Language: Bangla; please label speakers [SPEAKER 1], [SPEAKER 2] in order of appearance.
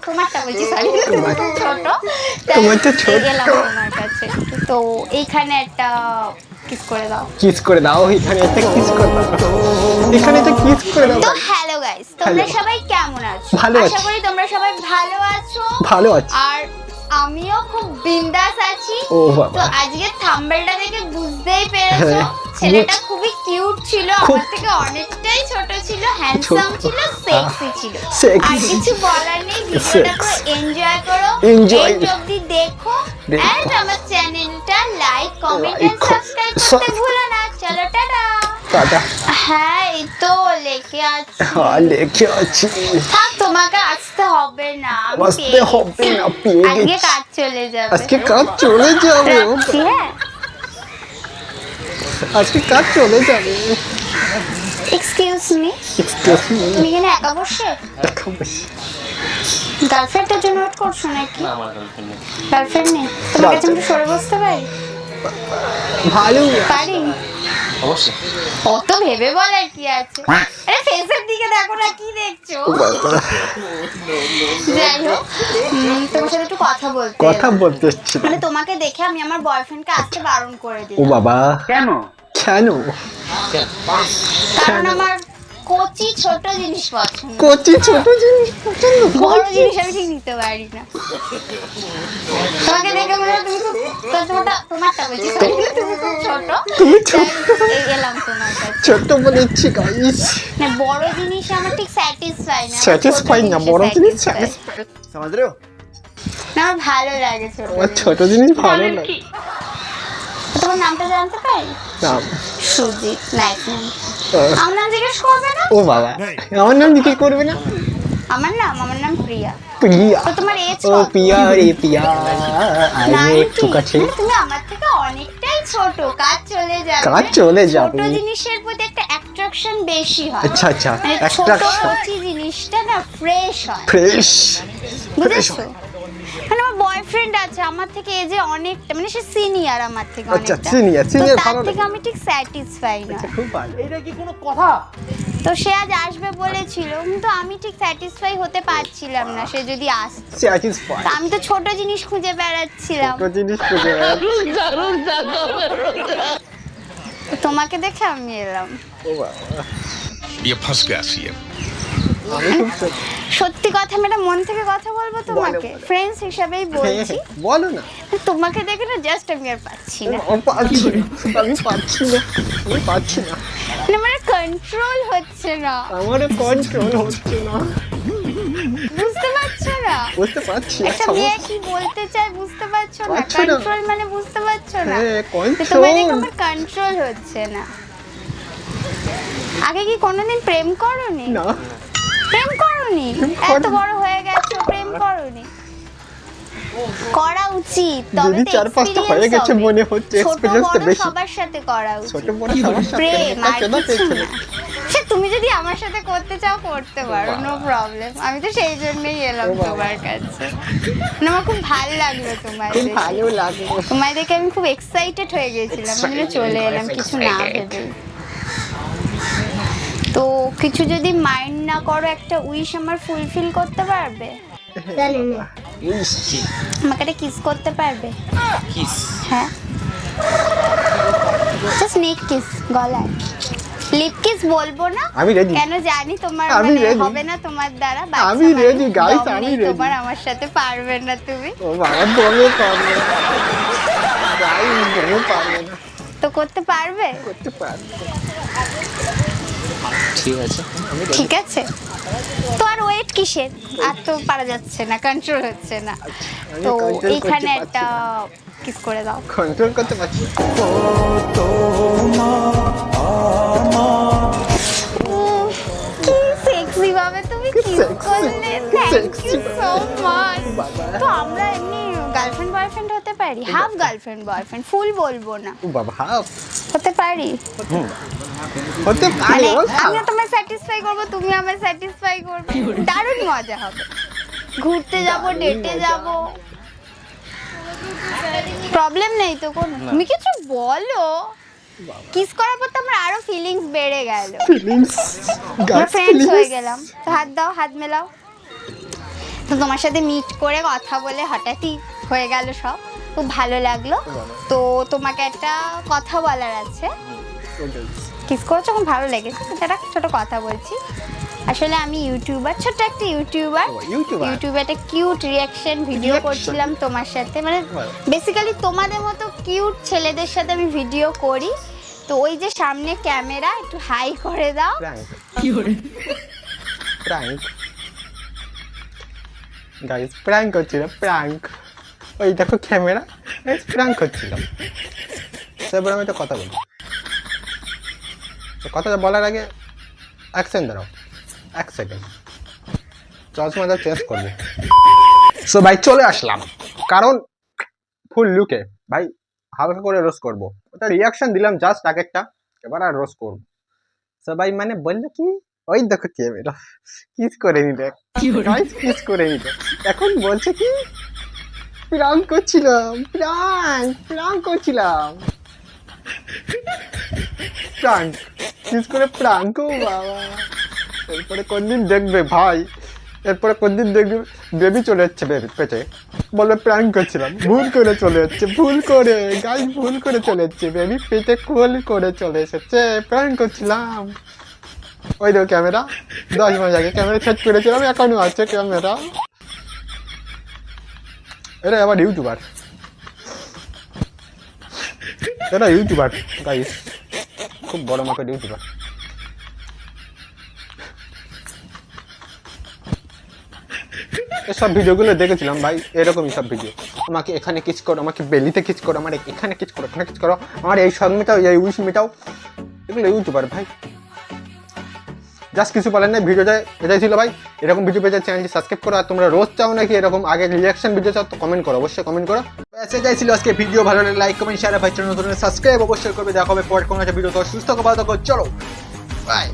[SPEAKER 1] তোমারটা বলছি সরি ছোট
[SPEAKER 2] তোমারটা ছোট
[SPEAKER 1] এলাম তোমার কাছে তো এইখানে একটা কিস করে দাও
[SPEAKER 2] কিস করে দাও এখানে একটা কিস করে দাও এখানে একটা কিস করে দাও
[SPEAKER 1] তো হ্যালো গাইস তোমরা
[SPEAKER 2] Hello.
[SPEAKER 1] সবাই কেমন আছো
[SPEAKER 2] ভালো
[SPEAKER 1] আশা
[SPEAKER 2] আছি।
[SPEAKER 1] করি তোমরা সবাই ভালো আছো
[SPEAKER 2] ভালো আছি
[SPEAKER 1] আর আমিও খুব বিন্দাস আছি
[SPEAKER 2] ও বাবা।
[SPEAKER 1] তো আজকে থাম্বনেলটা দেখে বুঝতেই পেরেছো
[SPEAKER 2] হ্যাঁ,
[SPEAKER 1] ছেলেটা খুবই কিউট ছিল
[SPEAKER 2] খুব-
[SPEAKER 1] আমার থেকে অনেকটাই ছোট ছিল হ্যান্ডসাম ছিল সেক্সি ছিল
[SPEAKER 2] Sexy।
[SPEAKER 1] আর কিছু বলার নেই ভিডিওটা পুরো এনজয় করো
[SPEAKER 2] Enjoy।
[SPEAKER 1] এন্ড অবধি দেখো
[SPEAKER 2] দেখো।
[SPEAKER 1] এন্ড আমার চ্যানেলটা like comment
[SPEAKER 2] Like,
[SPEAKER 1] and subscribe করতে ভুলো না চলো টাটা
[SPEAKER 2] টাটা
[SPEAKER 1] হ্যাঁ এই তো লেখে আছি
[SPEAKER 2] হ্যাঁ লেখে আছি
[SPEAKER 1] থাক তোমাকে আসতে হবে না আমি
[SPEAKER 2] আসতে
[SPEAKER 1] পেয়ে
[SPEAKER 2] হবে
[SPEAKER 1] গেছি।
[SPEAKER 2] না, পেয়ে
[SPEAKER 1] আজকে
[SPEAKER 2] গেছি।
[SPEAKER 1] কাজ চলে যাবে
[SPEAKER 2] আজকে কাজ চলে যাবে ও
[SPEAKER 1] রাখছি হ্যাঁ
[SPEAKER 2] আজকে কাজ চলে যাবে
[SPEAKER 1] এক্সকিউজ মি
[SPEAKER 2] এক্সকিউজ মি
[SPEAKER 1] তুমি এখানে একা বসে গার্লফ্রেন্ডের জন্য ওয়েট করছো নাকি গার্লফ্রেন্ড নেই তোমার কাছে আমি একটু সরে বসতে পারি
[SPEAKER 2] ভালো
[SPEAKER 1] পারি
[SPEAKER 3] অবশ্যই
[SPEAKER 1] অত ভেবে বলার কি আছে আরে ফেসের দিকে দেখো না কি দেখছো যাই হোক তোমার সাথে একটু কথা বলতে
[SPEAKER 2] কথা
[SPEAKER 1] এলাম।
[SPEAKER 2] বলতে এসেছি
[SPEAKER 1] মানে তোমাকে দেখে আমি আমার বয়ফ্রেন্ডকে আসতে বারণ করে
[SPEAKER 2] ও
[SPEAKER 1] দিলাম
[SPEAKER 2] বাবা কেন কেন
[SPEAKER 1] কারণ আমার কচি ছোট জিনিস পছন্দ
[SPEAKER 2] কচি ছোট জিনিস পছন্দ
[SPEAKER 1] বড় জিনিস আমি ঠিক নিতে পারি না তোমাকে দেখে মনে হয় তুমি খুব তোমারটা বলছি sorry, তুমি খুব ছোট
[SPEAKER 2] তুমি ছোট।
[SPEAKER 1] তাই এলাম তোমার কাছে
[SPEAKER 2] ছোট বলেছি গাইস
[SPEAKER 1] না বড় জিনিস আমার ঠিক স্যাটিসফাই না আমার ছোট
[SPEAKER 2] স্যাটিসফাই না বড় জিনিস
[SPEAKER 1] satisfy।
[SPEAKER 2] স্যাটিসফাই समझ रहे हो
[SPEAKER 1] না আমার ভালো লাগে ছোট
[SPEAKER 2] আমার
[SPEAKER 1] জিনিস।
[SPEAKER 2] ছোট জিনিস ভালো লাগে
[SPEAKER 1] তোমার নামটা জানতে পারি
[SPEAKER 2] নাম
[SPEAKER 1] সুজিত নাইস নেম
[SPEAKER 2] আহ,
[SPEAKER 1] আমার নাম জিজ্ঞেস করবে না
[SPEAKER 2] ও বাবা আমার নাম জিজ্ঞেস করবে না
[SPEAKER 1] আমার নাম প্রিয়া
[SPEAKER 2] প্রিয়া
[SPEAKER 1] তো তোমার এজ
[SPEAKER 2] ও পিয়া রে পিয়া আরে একটু কাছে
[SPEAKER 1] তুমি আমার থেকে অনেকটাই ছোট কাজ চলে যাবে
[SPEAKER 2] কাজ চলে যাবে।
[SPEAKER 1] ছোট জিনিসের প্রতি একটা অ্যাট্রাকশন বেশি হয়
[SPEAKER 2] আচ্ছা আচ্ছা
[SPEAKER 1] মানে ছোট
[SPEAKER 2] অ্যাট্রাকশন
[SPEAKER 1] কচি জিনিসটা না ফ্রেশ হয়
[SPEAKER 2] ফ্রেশ ফ্রেশ
[SPEAKER 1] বুঝেছো মানে আমার বয়ফ্রেন্ড আছে আমার থেকে এজে অনেকটা মানে সে সিনিয়র আমার থেকে
[SPEAKER 2] আচ্ছা
[SPEAKER 1] অনেকটা
[SPEAKER 2] সিনিয়র
[SPEAKER 1] তো
[SPEAKER 2] সিনিয়র
[SPEAKER 1] তার
[SPEAKER 2] ভালো
[SPEAKER 1] থেকে
[SPEAKER 2] লাগে
[SPEAKER 1] আমি ঠিক স্যাটিসফাই না
[SPEAKER 2] খুব ভালো
[SPEAKER 1] তো সে আজ আসবে বলেছিল কিন্তু আমি ঠিক স্যাটিসফাই হতে পারছিলাম না সে যদি আসতো
[SPEAKER 2] স্যাটিসফাই
[SPEAKER 1] তা আমি তো ছোট জিনিস খুঁজে বেড়াচ্ছিলাম
[SPEAKER 2] ছোট জিনিস খুঁজে
[SPEAKER 1] তো তোমাকে দেখে আমি এলাম
[SPEAKER 2] ও বাবা
[SPEAKER 4] ये फंस गया सीएम
[SPEAKER 2] আমি খুব ছোট।
[SPEAKER 1] সত্যি কথা আমি এটা মন থেকে কথা বলবো তোমাকে
[SPEAKER 2] বলো।
[SPEAKER 1] ফ্রেন্ডস হিসাবেই বলছি
[SPEAKER 2] বলো না
[SPEAKER 1] তোমাকে দেখে না জাস্ট আমি আর পাচ্ছি না
[SPEAKER 2] আমি পারছি না আমি পারছি না আমি পারছি না
[SPEAKER 1] মানে আমার কন্ট্রোল হচ্ছে না
[SPEAKER 2] আমার কন্ট্রোল হচ্ছে না
[SPEAKER 1] বুঝতে পারছো না
[SPEAKER 2] বুঝতে পারছি না
[SPEAKER 1] একটা মেয়ে কি বলতে চায় বুঝতে পারছো না
[SPEAKER 2] পারছি না।
[SPEAKER 1] কন্ট্রোল মানে বুঝতে পারছো না
[SPEAKER 2] হ্যাঁ,
[SPEAKER 1] তো তোমার দেখে
[SPEAKER 2] control।
[SPEAKER 1] আমার কন্ট্রোল হচ্ছে না আগে কি কোনোদিন প্রেম করোনি
[SPEAKER 2] না
[SPEAKER 1] প্রেম করোনি
[SPEAKER 2] প্রেম
[SPEAKER 1] এত
[SPEAKER 2] করিনি।
[SPEAKER 1] বড় হয়ে গেছো প্রেম করোনি করা উচিত তবে
[SPEAKER 2] যদি
[SPEAKER 1] তো
[SPEAKER 2] চার পাঁচটা
[SPEAKER 1] experience
[SPEAKER 2] হয়ে গেছে
[SPEAKER 1] হবে।
[SPEAKER 2] মনে হচ্ছে
[SPEAKER 1] ছোট
[SPEAKER 2] experience টা
[SPEAKER 1] বড়
[SPEAKER 2] বেশি।
[SPEAKER 1] সবার সাথে করা
[SPEAKER 2] ছোট
[SPEAKER 1] উচিত
[SPEAKER 2] বড় সবার সাথে
[SPEAKER 1] প্রেম আর
[SPEAKER 2] চেনা
[SPEAKER 1] কিছু
[SPEAKER 2] পেয়েছে
[SPEAKER 1] না সে তুমি যদি আমার সাথে করতে চাও করতে পারো নো প্রবলেম আমি তো সেই জন্যই এলাম
[SPEAKER 2] ও বাবা।
[SPEAKER 1] তোমার কাছে না আমার খুব ভালো লাগলো তোমার
[SPEAKER 2] খুব
[SPEAKER 1] দেখে।
[SPEAKER 2] ভালো লাগে
[SPEAKER 1] তোমায় দেখে আমি খুব এক্সাইটেড হয়ে গেছিলাম আমি বলে চলে এলাম কিছু না ভেবে তো কিছু যদি মাইন্ড না করো একটা উইশ আমার ফুলফিল করতে পারবে আমাকে একটা কিস করতে পারবে
[SPEAKER 3] কিস
[SPEAKER 1] হ্যাঁ জাস্ট নেক কিস গলায় লিপ কিস বলবো না
[SPEAKER 2] আমি ready।
[SPEAKER 1] কেন জানি তোমার
[SPEAKER 2] আমি
[SPEAKER 1] মানে
[SPEAKER 2] ready।
[SPEAKER 1] হবে না তোমার দ্বারা বাচ্চা
[SPEAKER 2] আমি
[SPEAKER 1] মানুষ,
[SPEAKER 2] ready, guys,
[SPEAKER 1] দম
[SPEAKER 2] আমি
[SPEAKER 1] নেই
[SPEAKER 2] ready।
[SPEAKER 1] তোমার আমার সাথে পারবে না তুমি
[SPEAKER 2] ও বাবা বলে পারবে না যাই বলে পারবে না
[SPEAKER 1] তো করতে পারবে
[SPEAKER 2] করতে পারবে
[SPEAKER 3] ঠিক আছে
[SPEAKER 1] ঠিক আছে তো আর ওয়েট কিসের আর তো পারা যাচ্ছে না কন্ট্রোল হচ্ছে না
[SPEAKER 2] আমি
[SPEAKER 1] তো
[SPEAKER 2] control করতে
[SPEAKER 1] এইখানে
[SPEAKER 2] পারছি
[SPEAKER 1] একটা কিস করে দাও
[SPEAKER 2] কন্ট্রোল করতে পারছি
[SPEAKER 1] কি সেক্সি ভাবে তুমি কিস
[SPEAKER 2] sexy,
[SPEAKER 1] করলে thank
[SPEAKER 2] sexy
[SPEAKER 1] you so much
[SPEAKER 2] বাবা।
[SPEAKER 1] তো আমরা এমনি গার্লফ্রেন্ড বয়ফ্রেন্ড হতে পারি হাফ গার্লফ্রেন্ড বয়ফ্রেন্ড ফুল বলবো না
[SPEAKER 2] ও বাবা হাফ
[SPEAKER 1] হতে পারি
[SPEAKER 2] হতে পারে
[SPEAKER 1] মানে
[SPEAKER 2] ও
[SPEAKER 1] আমিও তোমায় স্যাটিসফাই করবো তুমি আমায় স্যাটিসফাই করবে দারুণ মজা হবে ঘুরতে যাব ডেটে যাব প্রবলেম নেই তো কোনো তুমি কিছু বলো কিস করার পর তো আমার আরো ফিলিংস বেড়ে গেল
[SPEAKER 2] ফিলিংস
[SPEAKER 1] আমরা ফ্রেন্ডস হয়ে গেলাম তো হাত দাও হাত মেলাও তো তোমার সাথে মিট করে কথা বলে হঠাৎই হয়ে গেল সব, খুব ভালো লাগলো। তো তোমাকে একটা কথা বলার আছে। কিস করেছো, খুব ভালো লেগেছে। একটা ছোট কথা বলছি। আসলে আমি ইউটিউবার, ছোট একটা ইউটিউবার। ইউটিউবে একটা কিউট রিয়াকশন ভিডিও করছিলাম তোমার সাথে, মানে বেসিক্যালি তোমাদের মতো কিউট ছেলেদের সাথে আমি ভিডিও করি। তো ওই যে সামনে ক্যামেরা, একটু হাই করে দাও।
[SPEAKER 2] প্র্যাঙ্ক গাইস, প্র্যাঙ্ক করছিলাম, প্র্যাঙ্ক। ওই দেখো ক্যামেরা, প্র্যাঙ্ক করছিলাম। সেবার আমি একটা কথা বলি, কথাটা বলার আগে অ্যাকশন দাঁড়াও, 1 সেকেন্ড। চশমাটা চেঞ্জ করবো। সো ভাই চলে আসলাম, কারণ ফুল লুকে ভাই হালকা করে রোস্ট করবো। ওটা রিয়াকশন দিলাম জাস্ট আগে একটা, এবার আর রোস্ট করবো। সো ভাই মানে বললো কি, ওই দেখো ক্যামেরা কিস করে নিলে, কিস করে নিলে। এখন বলছে কি প্র্যাঙ্ক করছিলাম, প্র্যাঙ্ক করছিলাম, প্র্যাঙ্ক কিস করে প্র্যাঙ্ক। ও বাবা, এরপরে কোনদিন দেখবে ভাই, এরপরে কোনদিন দেখবে বেবি চলে যাচ্ছে বেবি পেটে, বলবে প্র্যাঙ্ক করছিলাম, ভুল করে চলে যাচ্ছে, ভুল করে গাইস, ভুল করে চলে যাচ্ছে বেবি পেটে, কোল করে চলে এসেছে, প্র্যাঙ্ক করছিলাম। ওই দেখো ক্যামেরা, 10 মাস আগে ক্যামেরা সেট করেছিলাম, এখনো আছে ক্যামেরা। এরা আবার ইউটিউবার, এরা ইউটিউবার গাইস, খুব বড় মাপের ইউটিউবার। এসব ভিডিওগুলো দেখেছিলাম ভাই, এরকমই সব ভিডিও। আমাকে এখানে কিস করো, আমাকে বেলিতে কিস করো, আমার এখানে কিস করো, এখানে কিস করো, আমার এই সব মেটাও, এই উইশ মেটাও। এগুলো ইউটিউবার ভাই, জাস্ট কিছু বলেন না। ভিডিওটা এটাই ছিল ভাই। এরকম ভিডিও পেতে চ্যানেলটি সাবস্ক্রাইব করো। আর তোমরা রোজ চাও নাকি এরকম আগে রিয়াকশন ভিডিও চাও, তো কমেন্ট করো, অবশ্যই কমেন্ট করো। এটাই ছিল আজকে ভিডিও। ভালো লাগলে লাইক কমেন্ট শেয়ার, ভাই চ্যানেল নতুন সাবস্ক্রাইব অবশ্যই করবে। দেখা হবে পরে কোনো একটা ভিডিও। তো সুস্থ ভালো থাকো, চলো বাই।